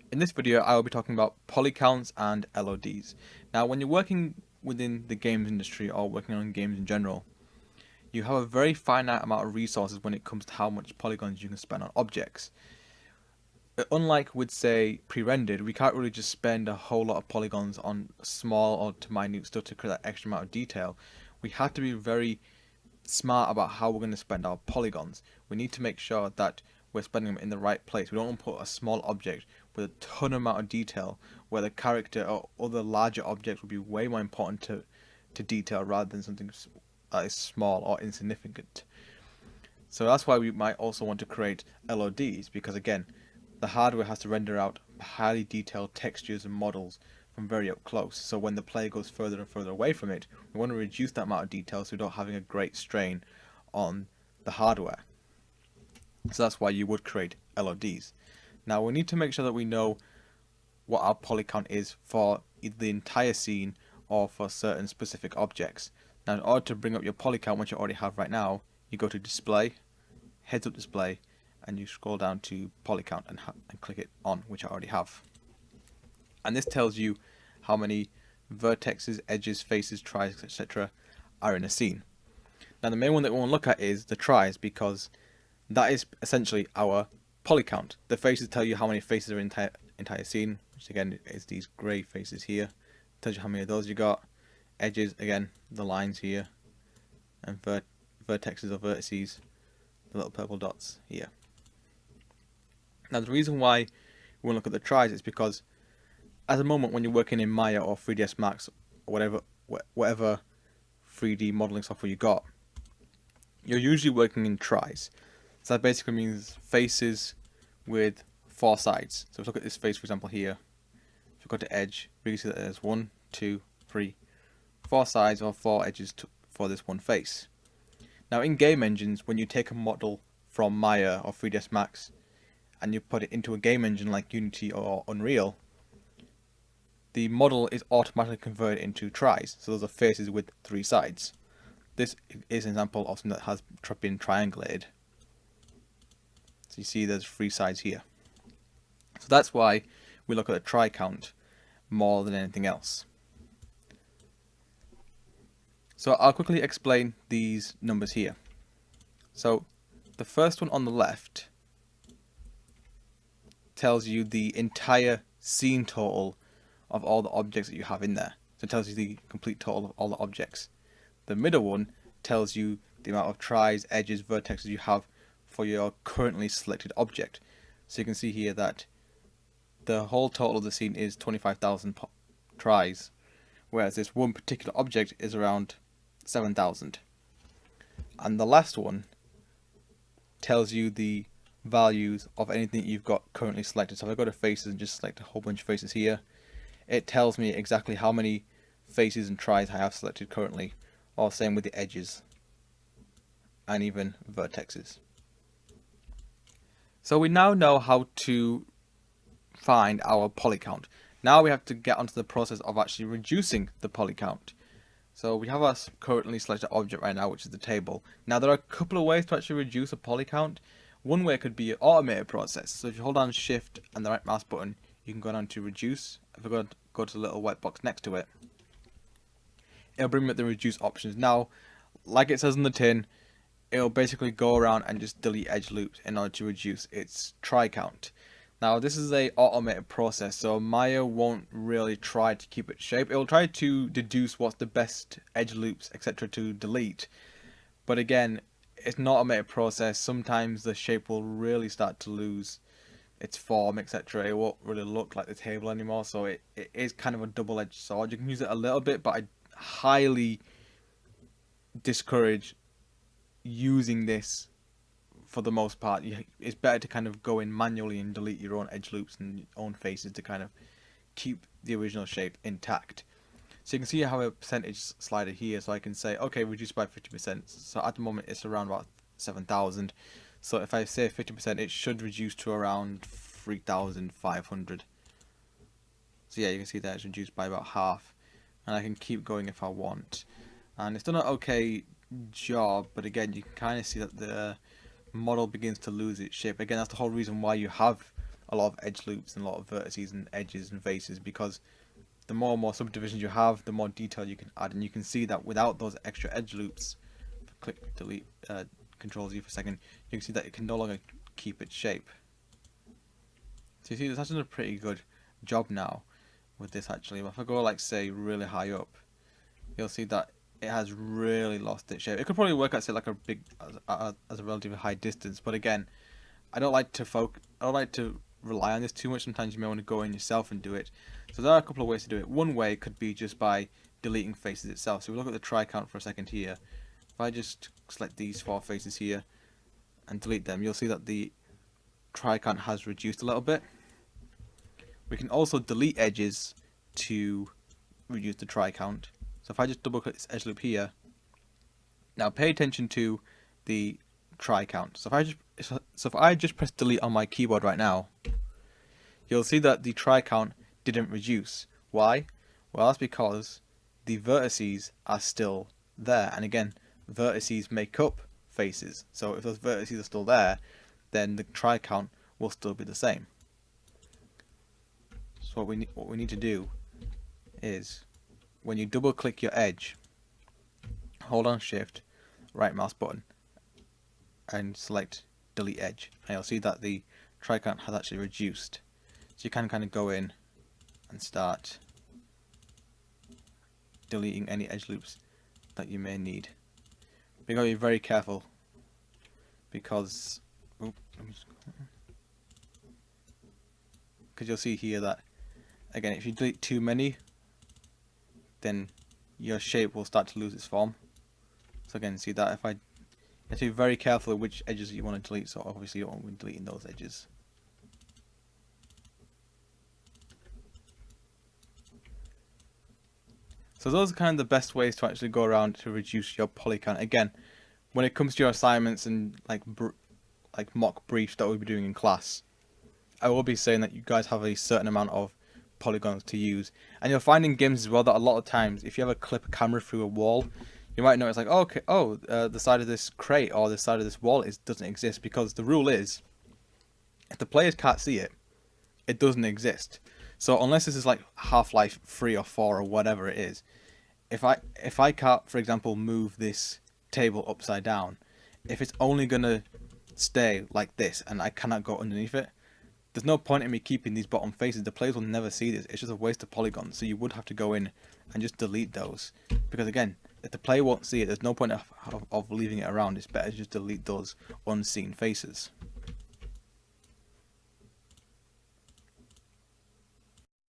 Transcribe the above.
In this video, I will be talking about polycounts and LODs. Now, when you're working within the games industry or working on games in general, you have a very finite amount of resources when it comes to how much polygons you can spend on objects. Unlike with, say, pre-rendered, we can't really just spend a whole lot of polygons on small or to minute stuff to create that extra amount of detail. We have to be very smart about how we're going to spend our polygons. We need to make sure that we're spending them in the right place. We don't want to put a small object with a ton amount of detail where the character or other larger objects would be way more important to detail rather than something that is small or insignificant. So that's why we might also want to create LODs, because again, the hardware has to render out highly detailed textures and models from very up close. So when the player goes further and further away from it, we want to reduce that amount of detail so we're not having a great strain on the hardware. So that's why you would create LODs. Now we need to make sure that we know what our poly count is for either the entire scene or for certain specific objects. Now in order to bring up your poly count, which you already have right now, you go to display, heads up display, and you scroll down to polycount and click it on, which I already have. And this tells you how many vertexes, edges, faces, tries, etc. are in a scene. Now the main one that we want to look at is the tries, because that is essentially our polycount. The faces tell you how many faces are in the entire scene, which again is these grey faces here. It tells you how many of those you got. Edges, again, the lines here, and vertexes or vertices, the little purple dots here. Now the reason why we want to look at the tries is because at the moment when you're working in Maya or 3ds Max or whatever 3D modeling software you got, you're usually working in tries. So that basically means faces with 4 sides. So if we look at this face, for example, here, if we go to edge, we can see that there's 1, 2, 3, 4 sides or 4 edges for this one face. Now in game engines, when you take a model from Maya or 3ds Max and you put it into a game engine like Unity or Unreal, the model is automatically converted into tries. So those are faces with 3 sides. This is an example of something that has been triangulated. So you see there's 3 sides here. So that's why we look at the try count more than anything else. So I'll quickly explain these numbers here. So the first one on the left tells you the entire scene total of all the objects that you have in there. So it tells you the complete total of all the objects. The middle one tells you the amount of tries, edges, vertexes you have for your currently selected object. So you can see here that the whole total of the scene is 25,000 tries, whereas this one particular object is around 7,000. And the last one tells you the values of anything you've got currently selected. So if I go to faces and just select a whole bunch of faces here, it tells me exactly how many faces and tries I have selected currently, or same with the edges and even vertexes. So we now know how to find our poly count. Now we have to get onto the process of actually reducing the poly count. So we have our currently selected object right now, which is the table. Now there are a couple of ways to actually reduce a poly count. One way could be an automated process. So if you hold down Shift and the right mouse button, you can go down to reduce. If we go to the little white box next to it, it'll bring up the reduce options. Now, like it says on the tin, it'll basically go around and just delete edge loops in order to reduce its try count. Now this is a automated process, so Maya won't really try to keep its shape. It'll try to deduce what's the best edge loops, etc. to delete. But again, it's not an automated process. Sometimes the shape will really start to lose its form, etc. It won't really look like the table anymore, so it is kind of a double-edged sword. You can use it a little bit, but I highly discourage using this for the most part. It's better to kind of go in manually and delete your own edge loops and your own faces to kind of keep the original shape intact. So you can see I have a percentage slider here, so I can say, okay, reduce by 50%. So at the moment it's around about 7,000. So if I say 50%, it should reduce to around 3,500. So yeah, you can see that it's reduced by about half. And I can keep going if I want. And it's done an okay job, but again, you can kind of see that the model begins to lose its shape. Again, that's the whole reason why you have a lot of edge loops and a lot of vertices and edges and faces, because the more and more subdivisions you have, the more detail you can add. And you can see that without those extra edge loops, click delete Control Z for a second, you can see that it can no longer keep its shape. So you see this has done a pretty good job now with this actually. If I go like say really high up, you'll see that it has really lost its shape. It could probably work at say like a big as a relatively high distance, but again, I don't like to rely on this too much. Sometimes you may want to go in yourself and do it. So there are a couple of ways to do it. One way could be just by deleting faces itself. So we look at the try count for a second here. If I just select these 4 faces here and delete them, you'll see that the try count has reduced a little bit. We can also delete edges to reduce the try count. So if I just double click this edge loop here, now pay attention to the try count. So if I just press delete on my keyboard right now, you'll see that the try count didn't reduce. Why? Well, that's because the vertices are still there, and again, vertices make up faces. So if those vertices are still there, then the try count will still be the same. So what we need to do is, when you double click your edge, hold on Shift, right mouse button, and select delete edge, and you'll see that the try count has actually reduced. So you can kind of go in and start deleting any edge loops that you may need. But you gotta be very careful, because you'll see here that again, if you delete too many, then your shape will start to lose its form. So again, see that you have to be very careful of which edges you want to delete. So obviously you don't want to be deleting those edges. So those are kind of the best ways to actually go around to reduce your poly count. Again, when it comes to your assignments and like mock briefs that we'll be doing in class, I will be saying that you guys have a certain amount of polygons to use. And you'll find in games as well that a lot of times, if you ever clip a camera through a wall, you might notice like, the side of this crate or the side of this wall doesn't exist, because the rule is, if the players can't see it, it doesn't exist. So unless this is like Half-Life 3 or 4 or whatever it is, if I can't, for example, move this table upside down, if it's only gonna stay like this and I cannot go underneath it, there's no point in me keeping these bottom faces. The players will never see this. It's just a waste of polygons. So you would have to go in and just delete those, because again, if the player won't see it, there's no point of leaving it around. It's better to just delete those unseen faces.